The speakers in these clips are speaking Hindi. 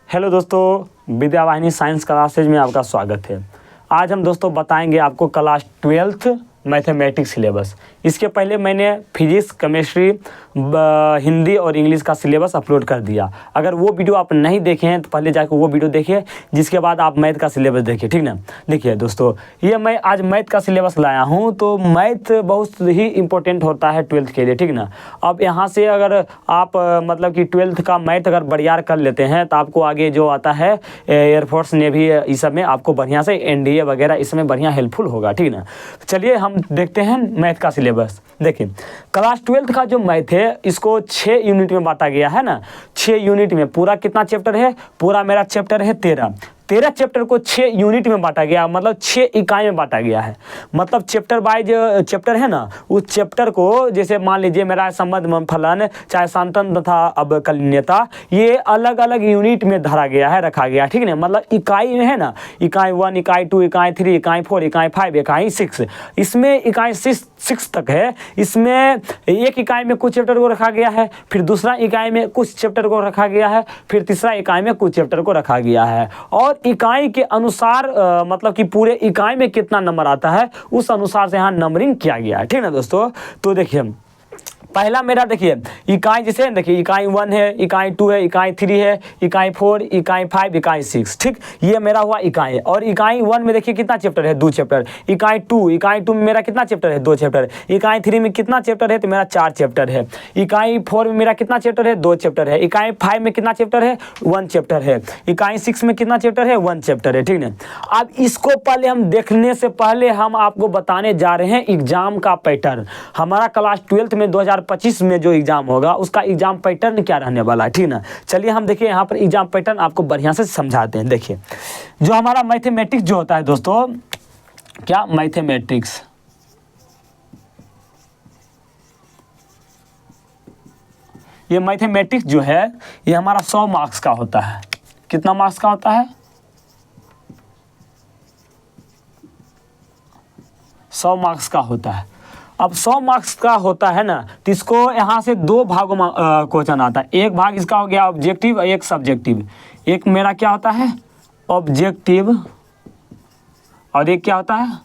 हेलो दोस्तों, विद्या वाहिनी साइंस क्लासेज में आपका स्वागत है। आज हम दोस्तों बताएंगे आपको क्लास 12th मैथमेटिक्स सिलेबस। इसके पहले मैंने फिजिक्स, केमिस्ट्री, हिंदी और इंग्लिश का सिलेबस अपलोड कर दिया। अगर वो वीडियो आप नहीं देखे हैं तो पहले जाकर वो वीडियो देखिए, जिसके बाद आप मैथ का सिलेबस देखिए, ठीक ना। देखिए दोस्तों, ये मैं आज मैथ का सिलेबस लाया हूँ। तो मैथ बहुत ही इंपॉर्टेंट होता है 12th के लिए, ठीक ना। अब यहाँ से अगर आप मतलब कि 12th का मैथ अगर बढ़िया कर लेते हैं तो आपको आगे जो आता है एयरफोर्स, नेवी, इस सब में आपको बढ़िया से NDA वगैरह इसमें बढ़िया हेल्पफुल होगा, ठीक ना। चलिए हम देखते हैं मैथ का सिलेबस। देखिए क्लास 12th का जो मैथ है इसको 6 यूनिट में बांटा गया है ना। 6 यूनिट में पूरा कितना चैप्टर है? पूरा मेरा चैप्टर है 13 चैप्टर को 6 यूनिट में बांटा गया, मतलब 6 इकाई में बांटा गया है। मतलब चैप्टर वाइज चैप्टर है ना, उस चैप्टर को जैसे मान लीजिए मेरा संबंध फलन, चाहे सांतन तथा अवकलनीयता, ये अलग अलग यूनिट में धरा गया है, रखा गया है, ठीक है। मतलब इकाई में है ना, इकाई 1, इकाई 2, इकाई 3, इकाई 4, इकाई 5, इकाई 6। इसमें इकाई 6 तक है। इसमें एक इकाई में कुछ चैप्टर को रखा गया है, फिर दूसरा इकाई में कुछ चैप्टर को रखा गया है, फिर तीसरा इकाई में कुछ चैप्टर को रखा गया है। और इकाई के अनुसार मतलब कि पूरे इकाई में कितना नंबर आता है उस अनुसार से यहाँ नंबरिंग किया गया है, ठीक ना दोस्तों। तो देखिए पहला मेरा देखिए इकाई, जैसे देखिए इकाई 1 है, इकाई 2 है, इकाई 3 है, इकाई 4, इकाई 5, इकाई 6, ठीक। ये मेरा हुआ इकाई। और इकाई 1 में देखिए कितना चैप्टर है? 2 चैप्टर। इकाई 2 में मेरा कितना चैप्टर है? 2 चैप्टर। इकाई 3 में कितना चैप्टर है? तो मेरा 4 चैप्टर है। इकाई 4 में मेरा कितना चैप्टर है? 2 चैप्टर है। इकाई 5 में कितना चैप्टर है? 1 चैप्टर है। इकाई 6 में कितना चैप्टर है? 1 चैप्टर है, ठीक है। अब इसको पहले हम देखने से पहले हम आपको बताने जा रहे हैं एग्जाम का पैटर्न। हमारा क्लास 12th में 2025 में जो एग्जाम होगा उसका एग्जाम पैटर्न क्या रहने वाला है, ठीक ना। चलिए हम देखिए यहाँ पर एग्जाम पैटर्न आपको बढ़िया से समझाते हैं। देखिए जो हमारा मैथमेटिक्स जो होता है दोस्तों, क्या मैथमेटिक्स, ये मैथमेटिक्स जो है ये हमारा 100 मार्क्स का होता है। कितना मार्क्स का होता है? 100 मार्क्स का होता है। अब 100 मार्क्स का होता है ना, तो इसको यहाँ से 2 भागों में क्वेश्चन आता है। एक भाग इसका हो गया ऑब्जेक्टिव, एक सब्जेक्टिव। एक मेरा क्या होता है? ऑब्जेक्टिव, और एक क्या होता है?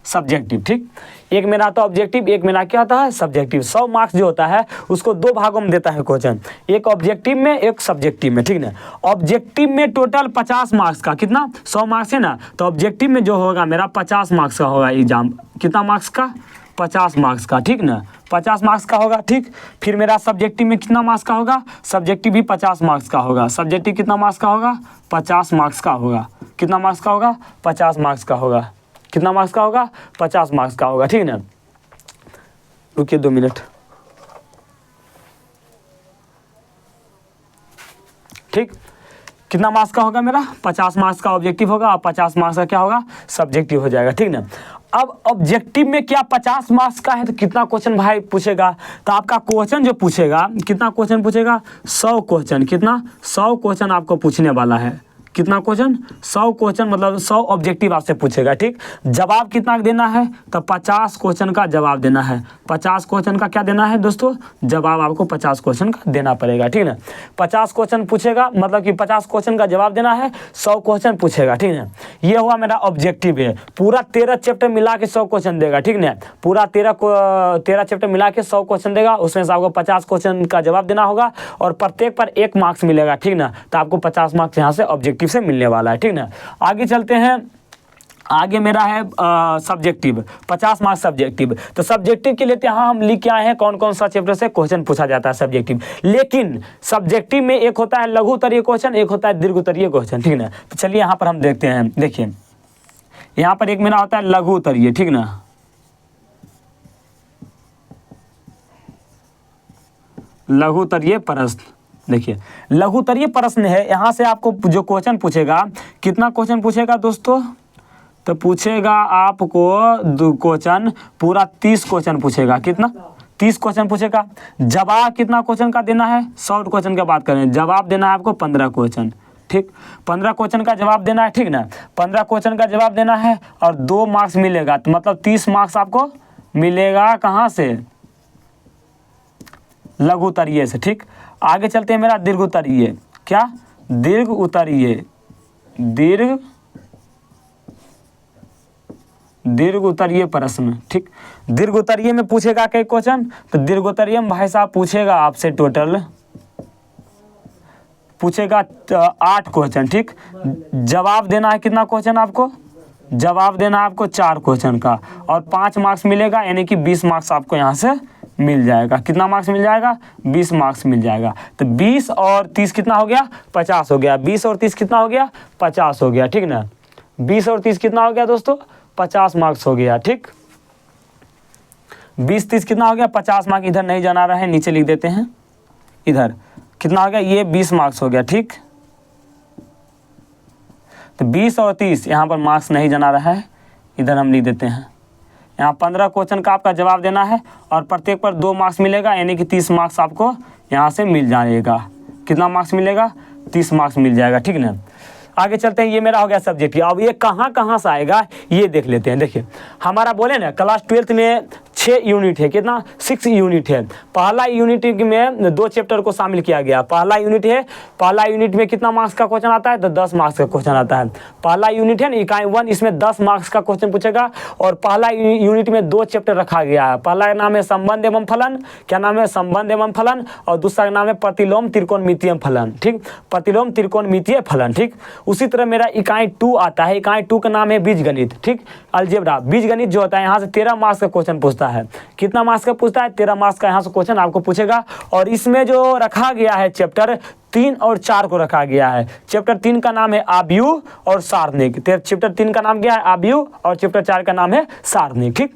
सब्जेक्टिव, ठीक। एक मेरा आता है ऑब्जेक्टिव, एक मेरा क्या होता है? सब्जेक्टिव। 100 मार्क्स जो होता है उसको 2 भागों में देता है क्वेश्चन, एक ऑब्जेक्टिव में, एक सब्जेक्टिव में, ठीक ना। ऑब्जेक्टिव में टोटल 50 मार्क्स का, कितना? 100 मार्क्स है ना, तो ऑब्जेक्टिव में जो होगा मेरा 50 मार्क्स का होगा एग्जाम। कितना मार्क्स का? 50 मार्क्स का, ठीक ना। 50 मार्क्स का होगा, ठीक। फिर मेरा सब्जेक्टिव में कितना मार्क्स का होगा? सब्जेक्टिव भी 50 मार्क्स का होगा। सब्जेक्टिव कितना मार्क्स का होगा? 50 मार्क्स का होगा। कितना मार्क्स का होगा? 50 मार्क्स का होगा। कितना मार्क्स का होगा? 50 मार्क्स का होगा, ठीक है ना। रुकिए 2 मिनट, ठीक। कितना मार्क्स का होगा मेरा? 50 मार्क्स का ऑब्जेक्टिव होगा और 50 मार्क्स का क्या होगा? सब्जेक्टिव हो जाएगा, ठीक ना। अब ऑब्जेक्टिव में क्या 50 मार्क्स का है तो कितना क्वेश्चन भाई पूछेगा? तो आपका क्वेश्चन जो पूछेगा, कितना क्वेश्चन पूछेगा? 100 क्वेश्चन। कितना? 100 क्वेश्चन आपको पूछने वाला है। कितना क्वेश्चन? 100 क्वेश्चन, मतलब 100 ऑब्जेक्टिव आपसे पूछेगा, ठीक। जवाब कितना देना है? तो 50 क्वेश्चन का जवाब देना है। 50 क्वेश्चन का क्या देना है दोस्तों? जवाब आपको 50 क्वेश्चन का देना पड़ेगा, ठीक ना। 50 क्वेश्चन पूछेगा, मतलब कि 50 क्वेश्चन का जवाब देना है। 100 क्वेश्चन पूछेगा, ठीक है। ये हुआ मेरा ऑब्जेक्टिव है। पूरा 13 चैप्टर मिला के 100 क्वेश्चन देगा, ठीक ना। पूरा 13 चैप्टर मिला के 100 क्वेश्चन देगा, उसमें से आपको 50 क्वेश्चन का जवाब देना होगा और प्रत्येक पर 1 मार्क्स मिलेगा, ठीक ना। तो आपको 50 मार्क्स यहाँ से ऑब्जेक्टिव से मिलने वाला है, ठीक ना। आगे चलते हैं। आगे मेरा है सब्जेक्टिव, 50 मार्क्स सब्जेक्टिव। तो सब्जेक्टिव के लिए यहाँ हम लिख के आए हैं कौन कौन सा चैप्टर से क्वेश्चन पूछा जाता है सब्जेक्टिव। लेकिन सब्जेक्टिव में एक होता है लघु उत्तरीय क्वेश्चन, एक होता है दीर्घ उत्तरीय क्वेश्चन, ठीक ना। तो चलिए यहाँ पर हम देखते हैं। देखिए यहाँ पर एक मेरा होता है लघु उत्तरीय, ठीक ना। लघु उत्तरीय प्रश्न, देखिए लघु उत्तरीय प्रश्न है। यहाँ से आपको जो क्वेश्चन पूछेगा, कितना क्वेश्चन पूछेगा दोस्तों? तो पूछेगा आपको क्वेश्चन पूरा 30 क्वेश्चन पूछेगा। कितना? 30 क्वेश्चन पूछेगा। जवाब कितना क्वेश्चन का देना है? 100 क्वेश्चन की बात करें, जवाब देना है आपको 15 क्वेश्चन, ठीक। 15 क्वेश्चन का जवाब देना है, ठीक ना। 15 क्वेश्चन का जवाब देना है और 2 मार्क्स मिलेगा, तो मतलब 30 मार्क्स आपको मिलेगा कहाँ से? लघु उत्तरीय से, ठीक। आगे चलते हैं मेरा दीर्घ उत्तरीय, क्या, दीर्घ उत्तरीय, दीर्घ उत्तरीय प्रश्न, ठीक। दीर्घ उत्तरीय में पूछेगा कई क्वेश्चन, तो दीर्घ उत्तरीय में भाई साहब पूछेगा आपसे टोटल पूछेगा 8 क्वेश्चन, ठीक। जवाब देना है कितना क्वेश्चन आपको, जवाब देना है आपको 4 क्वेश्चन का, और 5 मार्क्स मिलेगा, यानी कि 20 मार्क्स आपको यहाँ से मिल जाएगा। कितना मार्क्स मिल जाएगा, 20 मार्क्स मिल जाएगा। तो 20 और 30 कितना हो गया, 50 हो गया। 20 और 30 कितना हो गया, 50 हो गया, ठीक ना। 20 और 30 कितना हो गया दोस्तों, 50 मार्क्स हो गया, ठीक। 20 30 कितना हो गया, 50 मार्क्स। इधर नहीं जाना रहा है, नीचे लिख देते हैं। इधर कितना हो गया, ये 20 मार्क्स हो गया, ठीक। तो 20 और 30 यहाँ पर मार्क्स नहीं जाना रहा है, इधर हम लिख देते हैं। यहाँ 15 क्वेश्चन का आपका जवाब देना है, और प्रत्येक पर 2 मार्क्स मिलेगा, यानी कि 30 मार्क्स आपको यहाँ से मिल जाएगा। कितना मार्क्स मिलेगा, 30 मार्क्स मिल जाएगा, ठीक ना। आगे चलते हैं, ये मेरा हो गया सब्जेक्ट। अब ये कहाँ से आएगा ये देख लेते हैं। देखिए हमारा बोले ना क्लास 12th में 6 यूनिट है, कितना, 6 यूनिट है। पहला यूनिट में 2 चैप्टर को शामिल किया गया। पहला यूनिट है, पहला यूनिट में कितना मार्क्स का क्वेश्चन आता है, तो 10 मार्क्स का क्वेश्चन आता है। पहला यूनिट है ना इकाई 1, इसमें 10 मार्क्स का क्वेश्चन पूछेगा, और पहला यूनिट में 2 चैप्टर रखा गया है। पहला का नाम है संबंध एवं फलन, क्या नाम है, संबंध एवं फलन, और दूसरा का नाम है प्रतिलोम त्रिकोणमितीय फलन, ठीक। प्रतिलोम त्रिकोणमितीय फलन, ठीक। उसी तरह मेरा इकाई 2 आता है। इकाई 2 का नाम है बीजगणित, ठीक। अलजेब्रा, बीजगणित जो होता है यहाँ से 13 मार्क्स का क्वेश्चन पूछता है। कितना मार्क्स का पूछता है, 13 मार्क्स का यहाँ से क्वेश्चन आपको पूछेगा। और इसमें जो रखा गया है चैप्टर 3 और 4 को रखा गया है। चैप्टर 3 का नाम है आव्यूह और सारणिक। चैप्टर 3 का नाम क्या है, आव्यूह, और चैप्टर 4 का नाम है सारणिक, ठीक।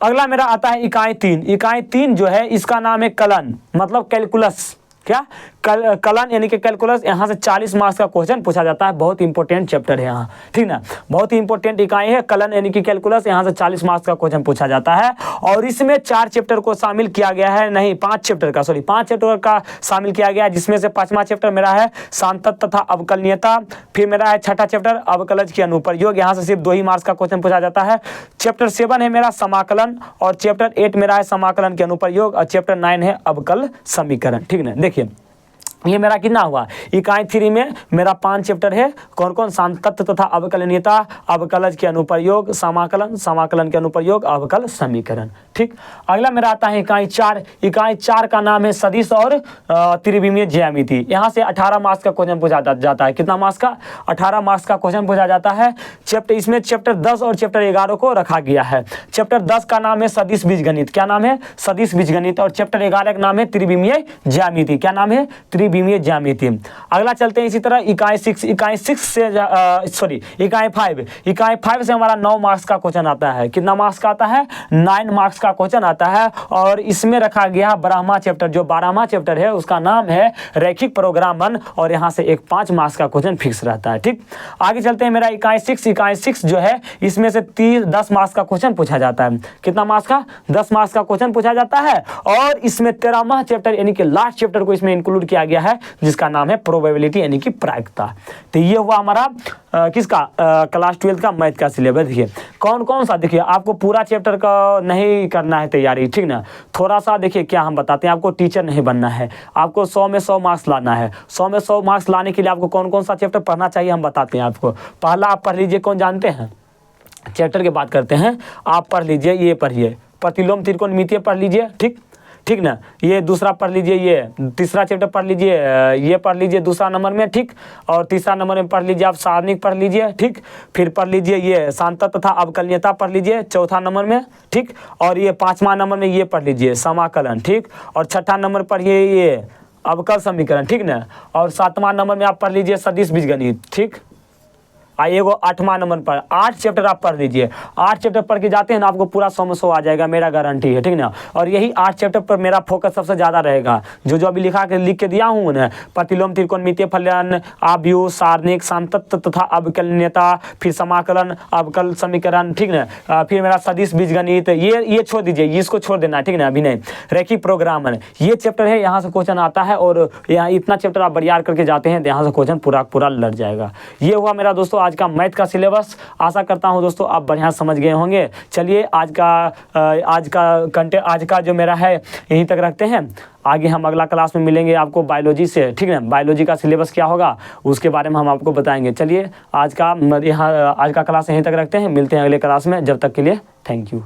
अगला मेरा आता है इकाई 3। इकाई 3 जो है इसका नाम है कलन, मतलब कैलकुलस, क्या, कलन यानी कि कैलकुलस। यहाँ से 40 मार्क्स का क्वेश्चन पूछा जाता है। बहुत इंपॉर्टेंट चैप्टर है यहाँ, ठीक ना। बहुत ही इंपॉर्टेंट इकाई है कलन यानी कि कैलकुलस। यहाँ से 40 मार्क्स का क्वेश्चन पूछा जाता है। और इसमें 4 चैप्टर को शामिल किया गया है, नहीं 5 चैप्टर का, सॉरी 5 चैप्टर का शामिल किया गया है, जिसमें से 5वां चैप्टर मेरा है सांतत तथा अवकलनीयता। फिर मेरा है 6ठा चैप्टर अवकलज की अनुप्रयोग। यहाँ से सिर्फ 2 ही मार्क्स का क्वेश्चन पूछा जाता है। चैप्टर 7 है मेरा समाकलन, और चैप्टर 8 मेरा है समाकलन के अनुप्रयोग, और चैप्टर 9 है अवकल समीकरण, ठीक ना। देखिए ये मेरा कितना हुआ, इकाई 3 में मेरा 5 चैप्टर है। कौन कौन, सांतत्व तथा अवकलनीयता, अवकलज के अनुप्रयोग, समाकलन, समाकलन के अनुप्रयोग, अवकल समीकरण, ठीक। अगला मेरा आता है इकाई 4। इकाई 4 का नाम है सदिश और त्रिविमीय ज्यामिति। यहाँ से 18 मार्क्स का क्वेश्चन पूछा जाता है। कितना मार्क्स का, 18 मार्क्स का क्वेश्चन पूछा जाता है। इसमें चैप्टर 10 और चैप्टर 11 को रखा गया है। चैप्टर 10 का नाम है सदिश बीजगणित, क्या नाम है, सदिश बीजगणित, और चैप्टर 11 का नाम है त्रिविमीय ज्यामिति, क्या नाम है, त्रिविमीय ज्यामिति। अगला चलते हैं इसी तरह इकाई 6। इकाई 6 से इकाई 5। इकाई 5 से हमारा 9 मार्क्स का क्वेश्चन आता है। कितना मार्क्स का आता है, 9 मार्क्स का क्वेश्चन आता है। और इसमें रखा गया 12वां चैप्टर, जो 12वां चैप्टर है उसका नाम है रैखिक प्रोग्रामन, और यहाँ से एक 5 मार्क्स का क्वेश्चन फिक्स रहता है, ठीक। आगे चलते हैं मेरा इकाई 6। इकाई 6 जो है इसमें से 10 मार्क्स का क्वेश्चन पूछा जाता है। कितना मार्क्स का, 10 मार्क्स का क्वेश्चन पूछा जाता है। और इसमें 13वां चैप्टर यानी कि लास्ट चैप्टर को इसमें इंक्लूड किया गया है, जिसका नाम है प्रोबेबिलिटी यानी कि प्रायिकता। तो ये हुआ हमारा किसका, क्लास 12 का मैथ का सिलेबस। देखिए कौन कौन सा, देखिए आपको पूरा चैप्टर का नहीं करना है तैयारी, ठीक ना। थोड़ा सा देखिए क्या हम बताते हैं, आपको टीचर नहीं बनना है, आपको 100 में 100 मार्क्स लाना है। 100 में 100 मार्क्स लाने के लिए आपको कौन कौन सा चैप्टर पढ़ना चाहिए हम बताते हैं आपको। पहला आप पढ़ लीजिए, कौन जानते हैं, चैप्टर की बात करते हैं। आप पढ़ लीजिए, ये पढ़िए प्रतिलोम त्रिकोणमितीय पढ़ लीजिए, ठीक, ठीक ना। ये दूसरा पढ़ लीजिए, ये तीसरा चैप्टर पढ़ लीजिए, ये पढ़ लीजिए दूसरा नंबर में, ठीक। और तीसरा नंबर में पढ़ लीजिए आप सारणिक पढ़ लीजिए, ठीक। फिर पढ़ लीजिए ये सांतत्व तथा अवकलनीयता पढ़ लीजिए चौथा नंबर में, ठीक। और ये 5वां नंबर में ये पढ़ लीजिए समाकलन, ठीक। और 6ठा नंबर पर ये अवकल समीकरण, ठीक ना। और 7वां नंबर में आप पढ़ लीजिए सदिश बीजगणित, ठीक। आइए वो 8वां नंबर पर 8 चैप्टर आप पढ़ लीजिए। 8 चैप्टर पढ़ के जाते हैं ना, आपको पूरा 100 में 100 आ जाएगा, मेरा गारंटी है, ठीक ना। और यही 8 चैप्टर पर मेरा फोकस सबसे ज़्यादा रहेगा। जो अभी लिख के दिया हूँ ना, प्रतिलोम त्रिकोणमितीय फलन, आव्यूह, सारणिक, सांतत्व तथा अवकलनीयता, फिर समाकलन, अवकल समीकरण, ठीक ना। फिर मेरा सदिश बीजगणित, ये छोड़ दीजिए, इसको छोड़ देना, ठीक ना, अभी नहीं। रैखिक प्रोग्रामन, ये चैप्टर है, यहाँ से क्वेश्चन आता है। और यहाँ इतना चैप्टर आप बरियार करके जाते हैं तो यहाँ से क्वेश्चन पूरा लड़ जाएगा। ये हुआ मेरा दोस्तों आज का मैथ का सिलेबस। आशा करता हूँ दोस्तों आप बढ़िया समझ गए होंगे। चलिए आज का जो मेरा है यहीं तक रखते हैं। आगे हम अगला क्लास में मिलेंगे आपको बायोलॉजी से, ठीक है। बायोलॉजी का सिलेबस क्या होगा उसके बारे में हम आपको बताएंगे। चलिए आज का क्लास यहीं तक रखते हैं, मिलते हैं अगले क्लास में। जब तक के लिए थैंक यू।